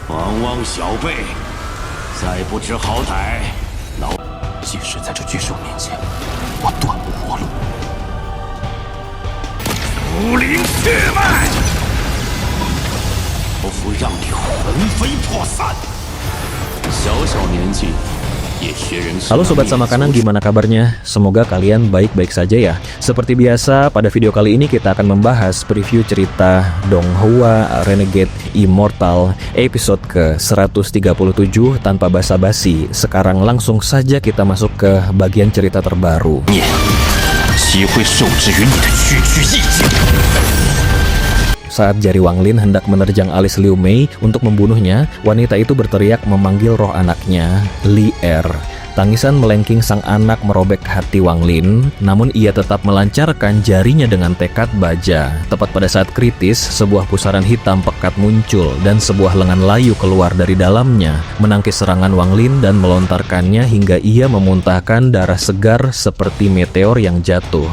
王汪小辈，再不知好歹，老即使在这巨兽面前，我断无活路。武林血脉，老夫让你魂飞魄散。小小年纪。 Halo Sobat Samakanan, gimana kabarnya? Semoga kalian baik-baik saja ya. Seperti biasa, pada video kali ini kita akan membahas preview cerita Donghua Renegade Immortal episode ke-137 tanpa basa-basi. Sekarang langsung saja kita masuk ke bagian cerita terbaru. Saat jari Wang Lin hendak menerjang alis Liu Mei untuk membunuhnya, wanita itu berteriak memanggil roh anaknya, Li Er. Tangisan melengking sang anak merobek hati Wang Lin, namun ia tetap melancarkan jarinya dengan tekad baja. Tepat pada saat kritis, sebuah pusaran hitam pekat muncul dan sebuah lengan layu keluar dari dalamnya, menangkis serangan Wang Lin dan melontarkannya hingga ia memuntahkan darah segar seperti meteor yang jatuh.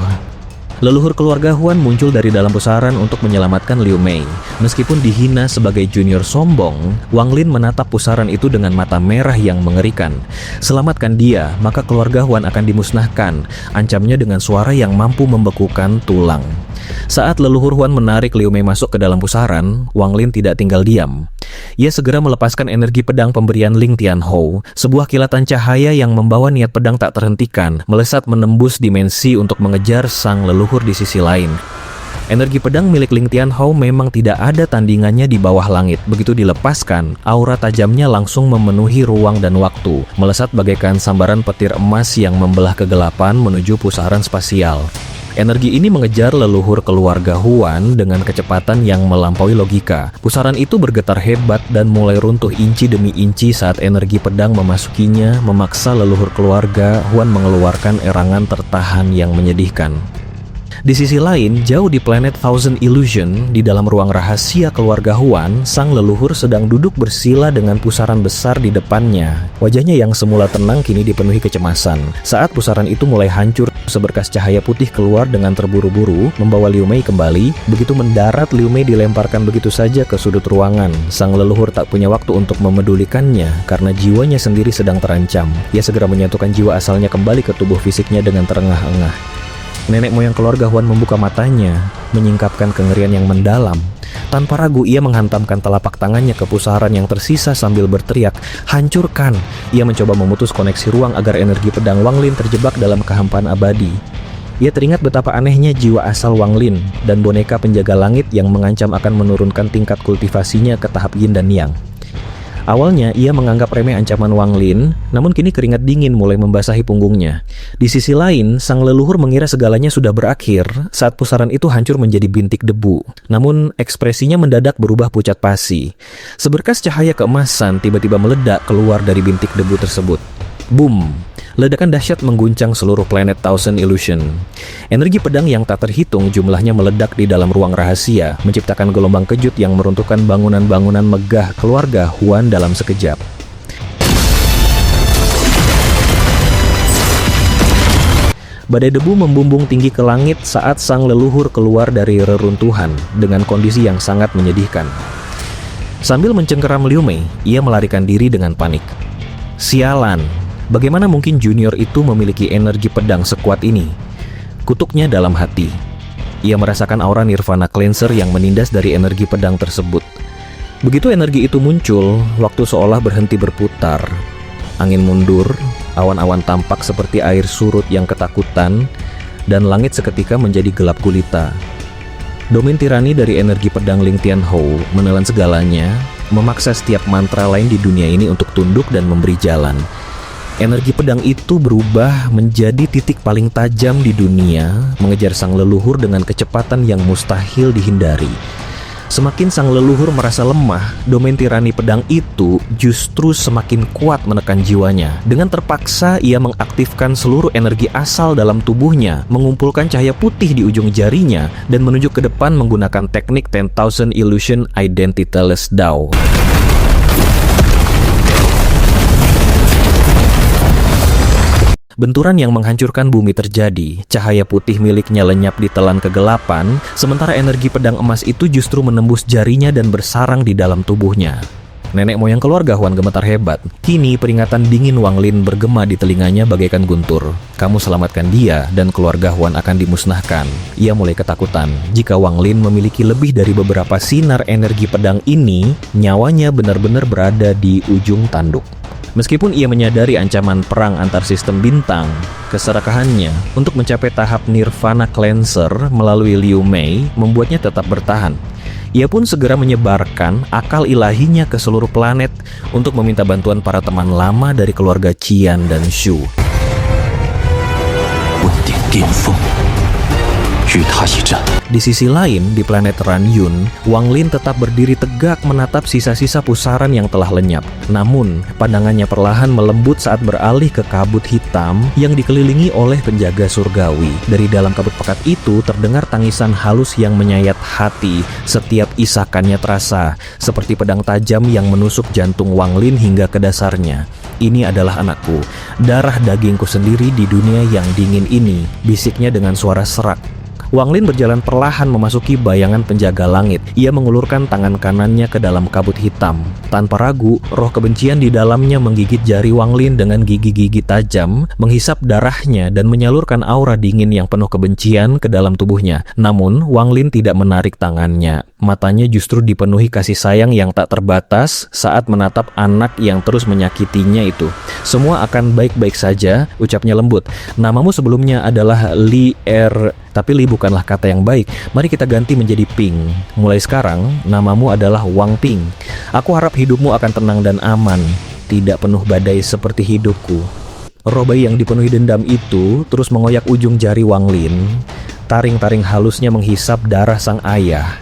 Leluhur keluarga Huan muncul dari dalam pusaran untuk menyelamatkan Liu Mei. Meskipun dihina sebagai junior sombong, Wang Lin menatap pusaran itu dengan mata merah yang mengerikan. Selamatkan dia, maka keluarga Huan akan dimusnahkan, ancamnya dengan suara yang mampu membekukan tulang. Saat leluhur Huan menarik Liu Mei masuk ke dalam pusaran, Wang Lin tidak tinggal diam. Ia segera melepaskan energi pedang pemberian Ling Tianhou, sebuah kilatan cahaya yang membawa niat pedang tak terhentikan, melesat menembus dimensi untuk mengejar sang leluhur di sisi lain. Energi pedang milik Ling Tianhou memang tidak ada tandingannya di bawah langit. Begitu dilepaskan, aura tajamnya langsung memenuhi ruang dan waktu, melesat bagaikan sambaran petir emas yang membelah kegelapan menuju pusaran spasial. Energi ini mengejar leluhur keluarga Huan dengan kecepatan yang melampaui logika. Pusaran itu bergetar hebat dan mulai runtuh inci demi inci saat energi pedang memasukinya, memaksa leluhur keluarga Huan mengeluarkan erangan tertahan yang menyedihkan. Di sisi lain, jauh di planet Thousand Illusion, di dalam ruang rahasia keluarga Huan, sang leluhur sedang duduk bersila dengan pusaran besar di depannya. Wajahnya yang semula tenang kini dipenuhi kecemasan. Saat pusaran itu mulai hancur, seberkas cahaya putih keluar dengan terburu-buru, membawa Liu Mei kembali. Begitu mendarat, Liu Mei dilemparkan begitu saja ke sudut ruangan. Sang leluhur tak punya waktu untuk memedulikannya, karena jiwanya sendiri sedang terancam. Ia segera menyatukan jiwa asalnya kembali ke tubuh fisiknya dengan terengah-engah. Nenek moyang keluarga Huan membuka matanya, menyingkapkan kengerian yang mendalam. Tanpa ragu ia menghantamkan telapak tangannya ke pusaran yang tersisa sambil berteriak, "Hancurkan!" Ia mencoba memutus koneksi ruang agar energi pedang Wang Lin terjebak dalam kehampaan abadi. Ia teringat betapa anehnya jiwa asal Wang Lin dan boneka penjaga langit yang mengancam akan menurunkan tingkat kultivasinya ke tahap yin dan yang. Awalnya ia menganggap remeh ancaman Wang Lin, namun kini keringat dingin mulai membasahi punggungnya. Di sisi lain, sang leluhur mengira segalanya sudah berakhir saat pusaran itu hancur menjadi bintik debu. Namun ekspresinya mendadak berubah pucat pasi. Seberkas cahaya keemasan tiba-tiba meledak keluar dari bintik debu tersebut. Boom! Ledakan dahsyat mengguncang seluruh planet Thousand Illusion. Energi pedang yang tak terhitung jumlahnya meledak di dalam ruang rahasia, menciptakan gelombang kejut yang meruntuhkan bangunan-bangunan megah keluarga Huan dalam sekejap. Badai debu membumbung tinggi ke langit saat sang leluhur keluar dari reruntuhan dengan kondisi yang sangat menyedihkan. Sambil mencengkeram Liu Mei, ia melarikan diri dengan panik. Sialan! Bagaimana mungkin junior itu memiliki energi pedang sekuat ini? Kutuknya dalam hati. Ia merasakan aura Nirvana Cleanser yang menindas dari energi pedang tersebut. Begitu energi itu muncul, waktu seolah berhenti berputar. Angin mundur, awan-awan tampak seperti air surut yang ketakutan, dan langit seketika menjadi gelap gulita. Domain tirani dari energi pedang Ling Tianhou menelan segalanya, memaksa setiap mantra lain di dunia ini untuk tunduk dan memberi jalan. Energi pedang itu berubah menjadi titik paling tajam di dunia, mengejar sang leluhur dengan kecepatan yang mustahil dihindari. Semakin sang leluhur merasa lemah, domain tirani pedang itu justru semakin kuat menekan jiwanya. Dengan terpaksa, ia mengaktifkan seluruh energi asal dalam tubuhnya, mengumpulkan cahaya putih di ujung jarinya, dan menuju ke depan menggunakan teknik 10,000 Illusion Identityless Dao. Benturan yang menghancurkan bumi terjadi, cahaya putih miliknya lenyap di telan kegelapan, sementara energi pedang emas itu justru menembus jarinya dan bersarang di dalam tubuhnya. Nenek moyang keluarga Huan gemetar hebat. Kini peringatan dingin Wang Lin bergema di telinganya bagaikan guntur. Kamu selamatkan dia dan keluarga Huan akan dimusnahkan. Ia mulai ketakutan. Jika Wang Lin memiliki lebih dari beberapa sinar energi pedang ini, nyawanya benar-benar berada di ujung tanduk. Meskipun ia menyadari ancaman perang antar sistem bintang, keserakahannya untuk mencapai tahap Nirvana Cleanser melalui Liu Mei membuatnya tetap bertahan. Ia pun segera menyebarkan akal ilahinya ke seluruh planet untuk meminta bantuan para teman lama dari keluarga Qian dan Shu. Di sisi lain, di planet Ranyun, Wang Lin tetap berdiri tegak menatap sisa-sisa pusaran yang telah lenyap. Namun, pandangannya perlahan melembut saat beralih ke kabut hitam yang dikelilingi oleh penjaga surgawi. Dari dalam kabut pekat itu terdengar tangisan halus yang menyayat hati. Setiap isakannya terasa seperti pedang tajam yang menusuk jantung Wang Lin hingga ke dasarnya. Ini adalah anakku, darah dagingku sendiri di dunia yang dingin ini, bisiknya dengan suara serak. Wang Lin berjalan perlahan memasuki bayangan penjaga langit. Ia mengulurkan tangan kanannya ke dalam kabut hitam. Tanpa ragu, roh kebencian di dalamnya menggigit jari Wang Lin dengan gigi-gigi tajam, menghisap darahnya dan menyalurkan aura dingin yang penuh kebencian ke dalam tubuhnya. Namun, Wang Lin tidak menarik tangannya. Matanya justru dipenuhi kasih sayang yang tak terbatas saat menatap anak yang terus menyakitinya itu. Semua akan baik-baik saja, ucapnya lembut. Namamu sebelumnya adalah Li Er, tapi Li bukanlah kata yang baik. Mari kita ganti menjadi Ping. Mulai sekarang, namamu adalah Wang Ping. Aku harap hidupmu akan tenang dan aman, tidak penuh badai seperti hidupku. Roh bayi yang dipenuhi dendam itu terus mengoyak ujung jari Wang Lin. Taring-taring halusnya menghisap darah sang ayah,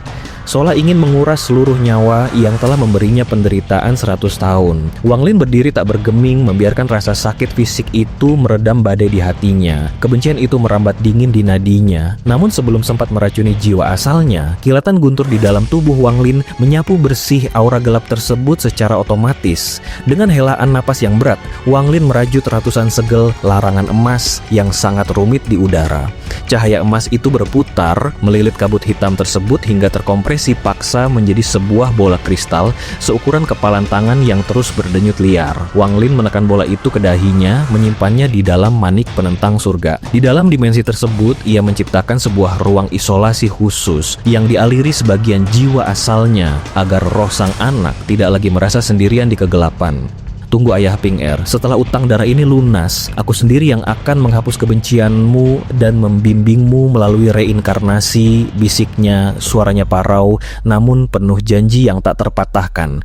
seolah ingin menguras seluruh nyawa yang telah memberinya penderitaan 100 tahun. Wang Lin berdiri tak bergeming, membiarkan rasa sakit fisik itu meredam badai di hatinya. Kebencian itu merambat dingin di nadinya. Namun sebelum sempat meracuni jiwa asalnya, kilatan guntur di dalam tubuh Wang Lin menyapu bersih aura gelap tersebut secara otomatis. Dengan helaan napas yang berat, Wang Lin merajut ratusan segel larangan emas yang sangat rumit di udara. Cahaya emas itu berputar, melilit kabut hitam tersebut hingga terkompresi paksa menjadi sebuah bola kristal seukuran kepalan tangan yang terus berdenyut liar. Wang Lin menekan bola itu ke dahinya, menyimpannya di dalam manik penentang surga. Di dalam dimensi tersebut, ia menciptakan sebuah ruang isolasi khusus yang dialiri sebagian jiwa asalnya agar roh sang anak tidak lagi merasa sendirian di kegelapan. Tunggu Ayah Ping Er, setelah utang darah ini lunas, aku sendiri yang akan menghapus kebencianmu dan membimbingmu melalui reinkarnasi, bisiknya, suaranya parau, namun penuh janji yang tak terpatahkan.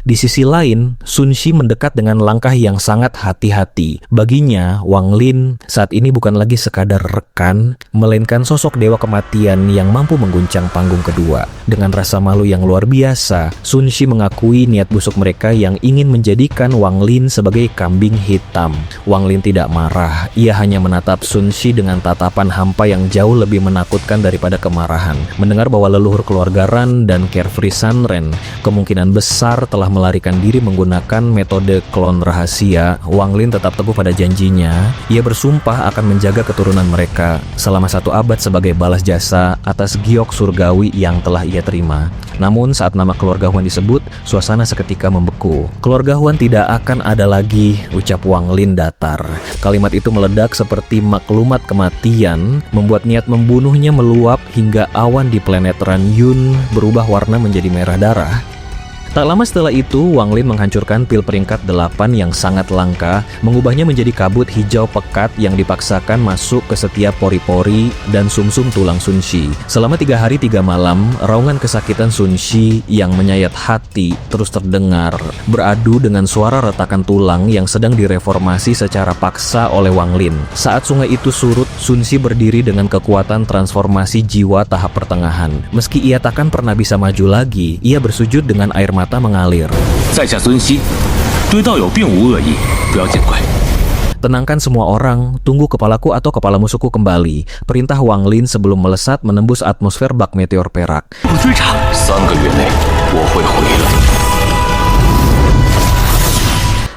Di sisi lain, Sun Shi mendekat dengan langkah yang sangat hati-hati. Baginya, Wang Lin saat ini bukan lagi sekadar rekan, melainkan sosok dewa kematian yang mampu mengguncang panggung kedua. Dengan rasa malu yang luar biasa, Sun Shi mengakui niat busuk mereka yang ingin menjadikan Wang Lin sebagai kambing hitam. Wang Lin tidak marah, ia hanya menatap Sun Shi dengan tatapan hampa yang jauh lebih menakutkan daripada kemarahan. Mendengar bahwa leluhur keluarga Ran dan Carefree Sunren kemungkinan besar telah melarikan diri menggunakan metode klon rahasia, Wang Lin tetap teguh pada janjinya. Ia bersumpah akan menjaga keturunan mereka selama 1 abad sebagai balas jasa atas giok surgawi yang telah ia terima. Namun saat nama keluarga Huan disebut, suasana seketika membeku. Keluarga Huan tidak akan ada lagi, ucap Wang Lin datar. Kalimat itu meledak seperti maklumat kematian, membuat niat membunuhnya meluap hingga awan di planet Ranyun berubah warna menjadi merah darah. Tak lama setelah itu, Wang Lin menghancurkan pil peringkat 8 yang sangat langka, mengubahnya menjadi kabut hijau pekat yang dipaksakan masuk ke setiap pori-pori dan sumsum tulang Sun Shi. Selama 3 hari 3 malam, raungan kesakitan Sun Shi yang menyayat hati terus terdengar, beradu dengan suara retakan tulang yang sedang direformasi secara paksa oleh Wang Lin. Saat sungai itu surut, Sun Shi berdiri dengan kekuatan transformasi jiwa tahap pertengahan. Meski ia takkan pernah bisa maju lagi, ia bersujud dengan air mata mengalir. Tenangkan semua orang, tunggu kepalaku atau kepala musuhku kembali. Perintah Wang Lin sebelum melesat menembus atmosfer bak meteor perak.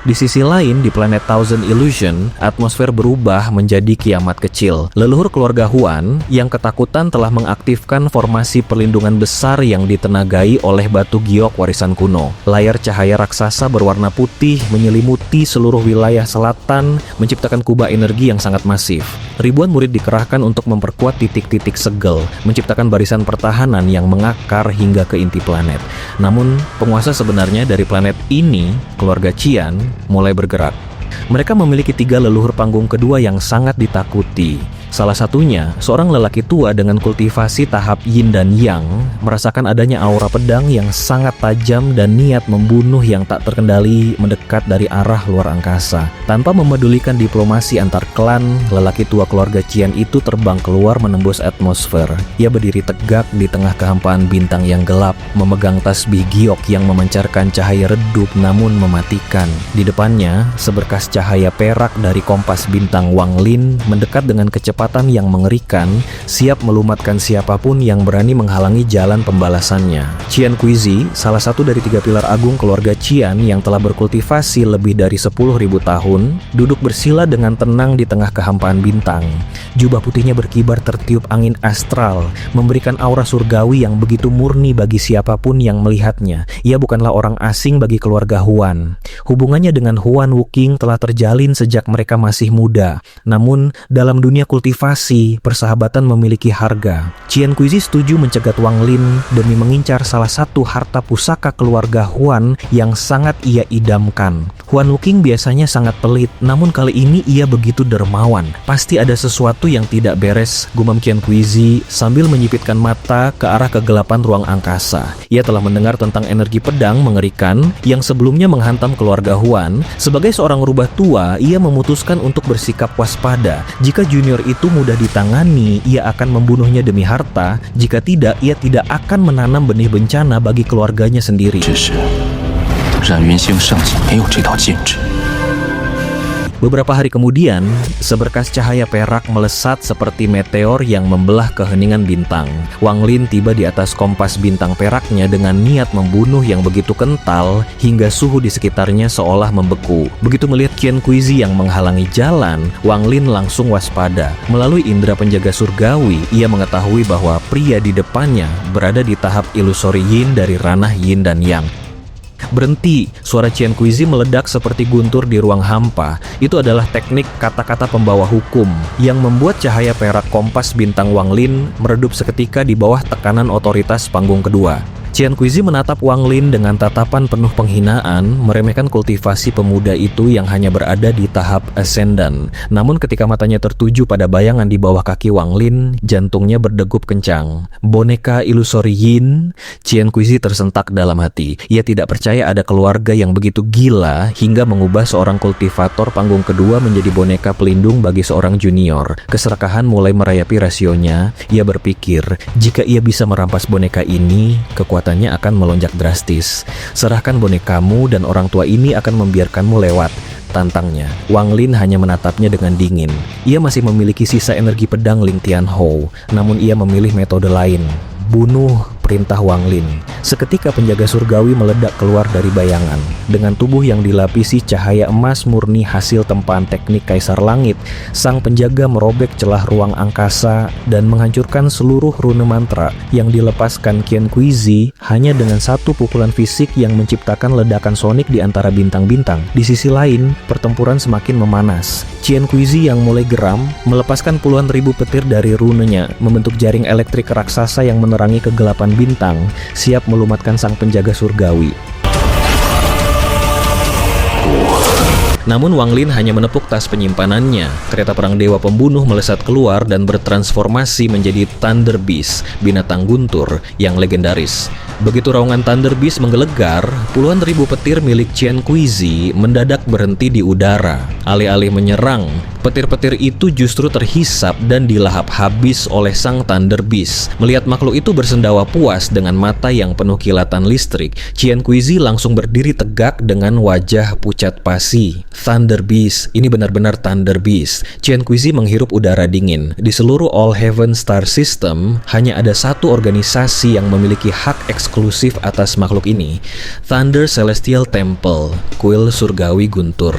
Di sisi lain, di planet Thousand Illusion, atmosfer berubah menjadi kiamat kecil. Leluhur keluarga Huan yang ketakutan telah mengaktifkan formasi perlindungan besar yang ditenagai oleh batu giok warisan kuno. Layar cahaya raksasa berwarna putih menyelimuti seluruh wilayah selatan, menciptakan kubah energi yang sangat masif. Ribuan murid dikerahkan untuk memperkuat titik-titik segel, menciptakan barisan pertahanan yang mengakar hingga ke inti planet. Namun, penguasa sebenarnya dari planet ini, keluarga Qian, mulai bergerak. Mereka memiliki 3 leluhur panggung kedua yang sangat ditakuti. Salah satunya, seorang lelaki tua dengan kultivasi tahap yin dan yang, merasakan adanya aura pedang yang sangat tajam dan niat membunuh yang tak terkendali mendekat dari arah luar angkasa. Tanpa memedulikan diplomasi antar klan, lelaki tua keluarga Qian itu terbang keluar menembus atmosfer. Ia berdiri tegak di tengah kehampaan bintang yang gelap, memegang tasbih giok yang memancarkan cahaya redup namun mematikan. Di depannya, seberkas cahaya perak dari kompas bintang Wang Lin mendekat dengan kecepatan yang mengerikan, siap melumatkan siapapun yang berani menghalangi jalan pembalasannya. Qian Kuizi, salah satu dari 3 pilar agung keluarga Qian yang telah berkultivasi lebih dari 10.000 tahun, duduk bersila dengan tenang di tengah kehampaan bintang. Jubah putihnya berkibar tertiup angin astral, memberikan aura surgawi yang begitu murni bagi siapapun yang melihatnya. Ia bukanlah orang asing bagi keluarga Huan. Hubungannya dengan Huan Wuqing telah terjalin sejak mereka masih muda. Namun, dalam dunia kultivasi, persahabatan memiliki harga. Qian Kuizi setuju mencegat Wang Lin demi mengincar salah satu harta pusaka keluarga Huan yang sangat ia idamkan. Huan Wuqing biasanya sangat pelit, namun kali ini ia begitu dermawan. Pasti ada sesuatu yang tidak beres, gumam Qian Kuizi sambil menyipitkan mata ke arah kegelapan ruang angkasa. Ia telah mendengar tentang energi pedang mengerikan yang sebelumnya menghantam keluarga Huan. Sebagai seorang rubah tua, ia memutuskan untuk bersikap waspada. Jika junior itu mudah ditangani, ia akan membunuhnya demi harta. Jika tidak, ia tidak akan menanam benih bencana bagi keluarganya sendiri. Beberapa hari kemudian, seberkas cahaya perak melesat seperti meteor yang membelah keheningan bintang. Wang Lin tiba di atas kompas bintang peraknya dengan niat membunuh yang begitu kental hingga suhu di sekitarnya seolah membeku. Begitu melihat Qian Kuizi yang menghalangi jalan, Wang Lin langsung waspada. Melalui indera penjaga surgawi, ia mengetahui bahwa pria di depannya berada di tahap ilusori yin dari ranah yin dan yang. Berhenti, suara Qian Kuizi meledak seperti guntur di ruang hampa. Itu adalah teknik kata-kata pembawa hukum yang membuat cahaya perak kompas bintang Wang Lin meredup seketika di bawah tekanan otoritas panggung kedua. Qian Kuizi menatap Wang Lin dengan tatapan penuh penghinaan, meremehkan kultivasi pemuda itu yang hanya berada di tahap ascendant. Namun ketika matanya tertuju pada bayangan di bawah kaki Wang Lin, jantungnya berdegup kencang. Boneka ilusori yin, Qian Kuizi tersentak dalam hati. Ia tidak percaya ada keluarga yang begitu gila hingga mengubah seorang kultivator panggung kedua menjadi boneka pelindung bagi seorang junior. Keserakahan mulai merayapi rasionya. Ia berpikir, jika ia bisa merampas boneka ini, kekuatannya akan melonjak drastis. Serahkan bonekamu dan orang tua ini akan membiarkanmu lewat, tantangnya. Wang Lin hanya menatapnya dengan dingin. Ia masih memiliki sisa energi pedang Ling Tianhou, namun ia memilih metode lain. Bunuh, perintah Wang Lin. Seketika penjaga surgawi meledak keluar dari bayangan. Dengan tubuh yang dilapisi cahaya emas murni hasil tempaan teknik Kaisar Langit, sang penjaga merobek celah ruang angkasa dan menghancurkan seluruh rune mantra yang dilepaskan Qian Kuizi hanya dengan satu pukulan fisik yang menciptakan ledakan sonik di antara bintang-bintang. Di sisi lain, pertempuran semakin memanas. Qian Kuizi yang mulai geram, melepaskan puluhan ribu petir dari runenya, membentuk jaring elektrik raksasa yang menerangi kegelapan bintang, siap melumatkan sang penjaga surgawi. Namun Wang Lin hanya menepuk tas penyimpanannya. Kereta perang dewa pembunuh melesat keluar dan bertransformasi menjadi Thunder Beast, binatang guntur yang legendaris. Begitu raungan Thunder Beast menggelegar, puluhan ribu petir milik Qian Kuizi mendadak berhenti di udara. Alih-alih menyerang, petir-petir itu justru terhisap dan dilahap habis oleh sang Thunder Beast. Melihat makhluk itu bersendawa puas dengan mata yang penuh kilatan listrik, Qian Kuizi langsung berdiri tegak dengan wajah pucat pasi. Thunder Beast, ini benar-benar Thunder Beast. Qian Kuizi menghirup udara dingin. Di seluruh All Heaven Star System, hanya ada satu organisasi yang memiliki hak eksklusif atas makhluk ini. Thunder Celestial Temple, kuil surgawi guntur.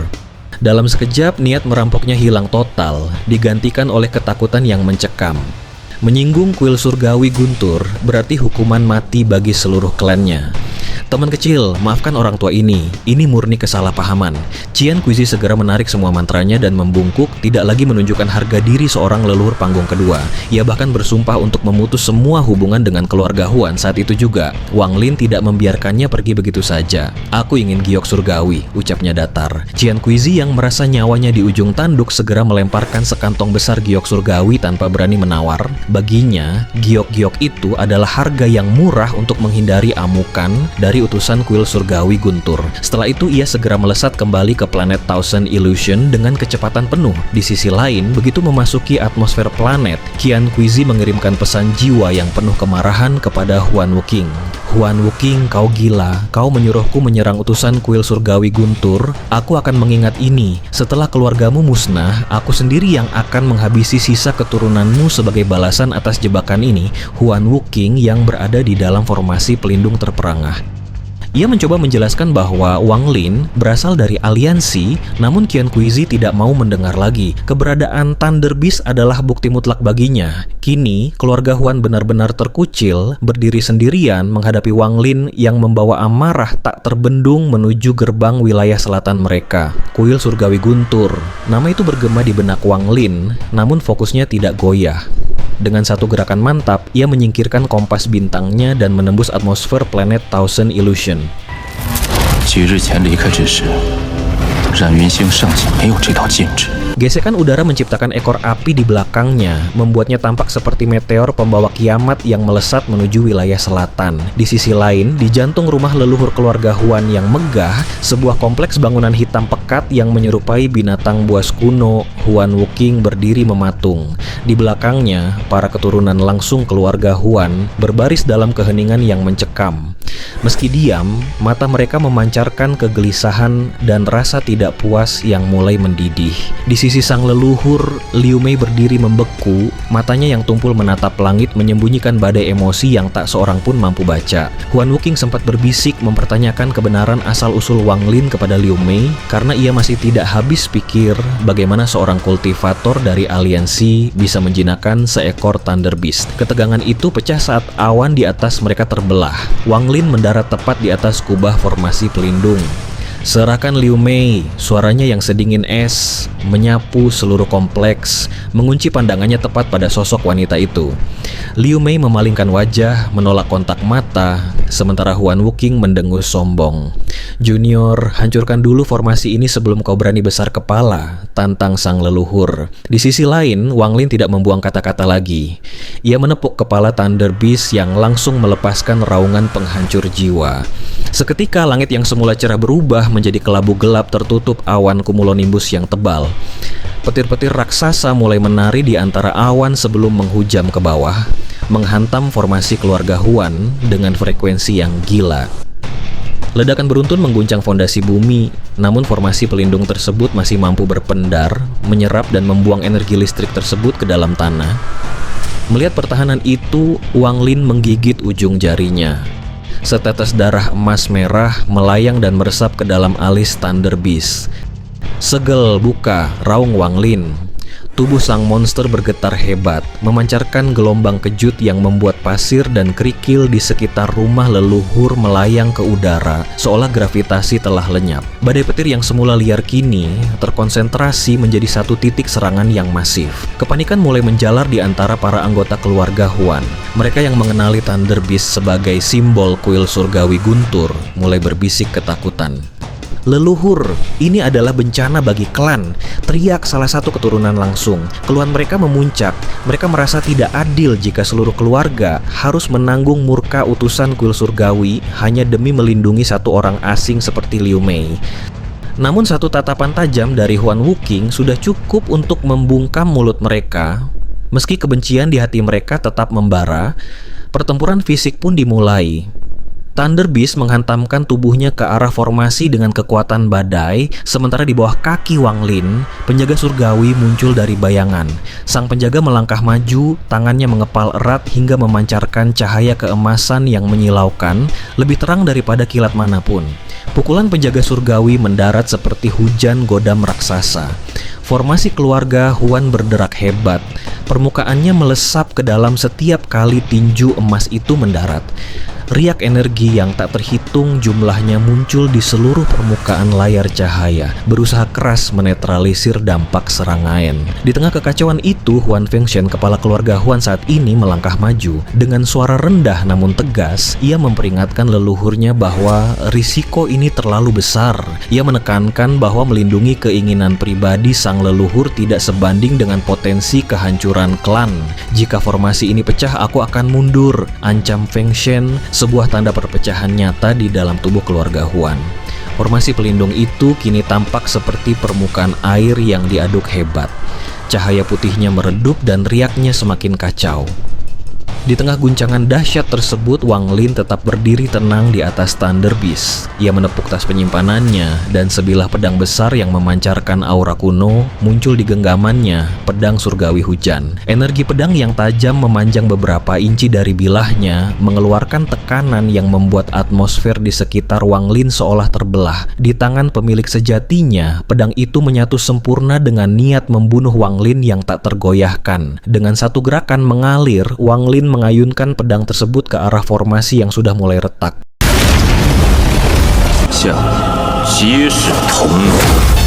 Dalam sekejap, niat merampoknya hilang total, digantikan oleh ketakutan yang mencekam. Menyinggung kuil surgawi guntur berarti hukuman mati bagi seluruh klannya. Teman kecil, maafkan orang tua ini murni kesalahpahaman. Qian Kuizi segera menarik semua mantranya dan membungkuk, tidak lagi menunjukkan harga diri seorang leluhur panggung kedua. Ia bahkan bersumpah untuk memutus semua hubungan dengan keluarga Huan saat itu juga. Wang Lin tidak membiarkannya pergi begitu saja. Aku ingin giok surgawi, ucapnya datar. Qian Kuizi yang merasa nyawanya di ujung tanduk segera melemparkan sekantong besar giok surgawi tanpa berani menawar. Baginya, giok-giok itu adalah harga yang murah untuk menghindari amukan dari utusan kuil surgawi guntur. Setelah itu ia segera melesat kembali ke planet Thousand Illusion dengan kecepatan penuh. Di sisi lain, begitu memasuki atmosfer planet, Qian Kuizi mengirimkan pesan jiwa yang penuh kemarahan kepada Huan Wuqing. Huan Wuqing, kau gila. Kau menyuruhku menyerang utusan kuil surgawi guntur. Aku akan mengingat ini. Setelah keluargamu musnah, aku sendiri yang akan menghabisi sisa keturunanmu sebagai balasan atas jebakan ini. Huan Wuqing yang berada di dalam formasi pelindung terperangah. Ia mencoba menjelaskan bahwa Wang Lin berasal dari aliansi, namun Qian Kuizi tidak mau mendengar lagi. Keberadaan Thunder Beast adalah bukti mutlak baginya. Kini, keluarga Huan benar-benar terkucil, berdiri sendirian menghadapi Wang Lin yang membawa amarah tak terbendung menuju gerbang wilayah selatan mereka, kuil surgawi guntur. Nama itu bergema di benak Wang Lin, namun fokusnya tidak goyah. Dengan satu gerakan mantap, ia menyingkirkan kompas bintangnya dan menembus atmosfer planet Thousand Illusion. 几日前离开之时，冉云星尚且没有这道禁制。 Gesekan udara menciptakan ekor api di belakangnya, membuatnya tampak seperti meteor pembawa kiamat yang melesat menuju wilayah selatan. Di sisi lain, di jantung rumah leluhur keluarga Huan yang megah, sebuah kompleks bangunan hitam pekat yang menyerupai binatang buas kuno, Huan Wuqing berdiri mematung. Di belakangnya, para keturunan langsung keluarga Huan berbaris dalam keheningan yang mencekam. Meski diam, mata mereka memancarkan kegelisahan dan rasa tidak puas yang mulai mendidih. Di sisi sang leluhur, Liu Mei berdiri membeku, matanya yang tumpul menatap langit menyembunyikan badai emosi yang tak seorang pun mampu baca. Huan Wuqing sempat berbisik mempertanyakan kebenaran asal-usul Wang Lin kepada Liu Mei karena ia masih tidak habis pikir bagaimana seorang kultivator dari aliansi bisa menjinakkan seekor Thunder Beast. Ketegangan itu pecah saat awan di atas mereka terbelah. Wang Lin mendarat tepat di atas kubah formasi pelindung. Serahkan Liu Mei, suaranya yang sedingin es, menyapu seluruh kompleks, mengunci pandangannya tepat pada sosok wanita itu. Liu Mei memalingkan wajah, menolak kontak mata, sementara Huan Wuqing mendengus sombong. Junior, hancurkan dulu formasi ini sebelum kau berani besar kepala, tantang sang leluhur. Di sisi lain, Wang Lin tidak membuang kata-kata lagi. Ia menepuk kepala Thunder Beast yang langsung melepaskan raungan penghancur jiwa. Seketika langit yang semula cerah berubah menjadi kelabu gelap tertutup awan cumulonimbus yang tebal. Petir-petir raksasa mulai menari di antara awan sebelum menghujam ke bawah, menghantam formasi keluarga Huan dengan frekuensi yang gila. Ledakan beruntun mengguncang fondasi bumi, namun formasi pelindung tersebut masih mampu berpendar, menyerap dan membuang energi listrik tersebut ke dalam tanah. Melihat pertahanan itu, Wang Lin menggigit ujung jarinya. Setetes darah emas merah melayang dan meresap ke dalam alis Thunder Beast. Segel buka, raung Wang Lin. Tubuh sang monster bergetar hebat, memancarkan gelombang kejut yang membuat pasir dan kerikil di sekitar rumah leluhur melayang ke udara, seolah gravitasi telah lenyap. Badai petir yang semula liar kini terkonsentrasi menjadi satu titik serangan yang masif. Kepanikan mulai menjalar di antara para anggota keluarga Huan. Mereka yang mengenali Thunder Beast sebagai simbol kuil surgawi guntur mulai berbisik ketakutan. Leluhur, ini adalah bencana bagi klan, teriak salah satu keturunan langsung. Keluhan mereka memuncak. Mereka merasa tidak adil jika seluruh keluarga harus menanggung murka utusan kuil surgawi hanya demi melindungi satu orang asing seperti Liu Mei. Namun satu tatapan tajam dari Huan Wuqing sudah cukup untuk membungkam mulut mereka. Meski kebencian di hati mereka tetap membara, pertempuran fisik pun dimulai. Thunder Beast menghantamkan tubuhnya ke arah formasi dengan kekuatan badai, sementara di bawah kaki Wang Lin, penjaga surgawi muncul dari bayangan. Sang penjaga melangkah maju, tangannya mengepal erat hingga memancarkan cahaya keemasan yang menyilaukan, lebih terang daripada kilat manapun. Pukulan penjaga surgawi mendarat seperti hujan godam raksasa. Formasi keluarga Huan berderak hebat. Permukaannya melesap ke dalam setiap kali tinju emas itu mendarat. Riak energi yang tak terhitung jumlahnya muncul di seluruh permukaan layar cahaya, berusaha keras menetralisir dampak serangan. Di tengah kekacauan itu, Huan Fengshen, kepala keluarga Huan saat ini melangkah maju. Dengan suara rendah namun tegas, ia memperingatkan leluhurnya bahwa risiko ini terlalu besar. Ia menekankan bahwa melindungi keinginan pribadi sang leluhur tidak sebanding dengan potensi kehancuran klan. Jika formasi ini pecah, aku akan mundur, ancam Fengshen, sebuah tanda perpecahan nyata di dalam tubuh keluarga Huan. Formasi pelindung itu kini tampak seperti permukaan air yang diaduk hebat. Cahaya putihnya meredup dan riaknya semakin kacau. Di tengah guncangan dahsyat tersebut, Wang Lin tetap berdiri tenang di atas Thunder Beast. Ia menepuk tas penyimpanannya, dan sebilah pedang besar yang memancarkan aura kuno muncul di genggamannya, pedang surgawi hujan. Energi pedang yang tajam memanjang beberapa inci dari bilahnya, mengeluarkan tekanan yang membuat atmosfer di sekitar Wang Lin seolah terbelah. Di tangan pemilik sejatinya, pedang itu menyatu sempurna dengan niat membunuh Wang Lin yang tak tergoyahkan. Dengan satu gerakan mengalir, Wang Lin mengayunkan pedang tersebut ke arah formasi yang sudah mulai retak. 下皆是同盟。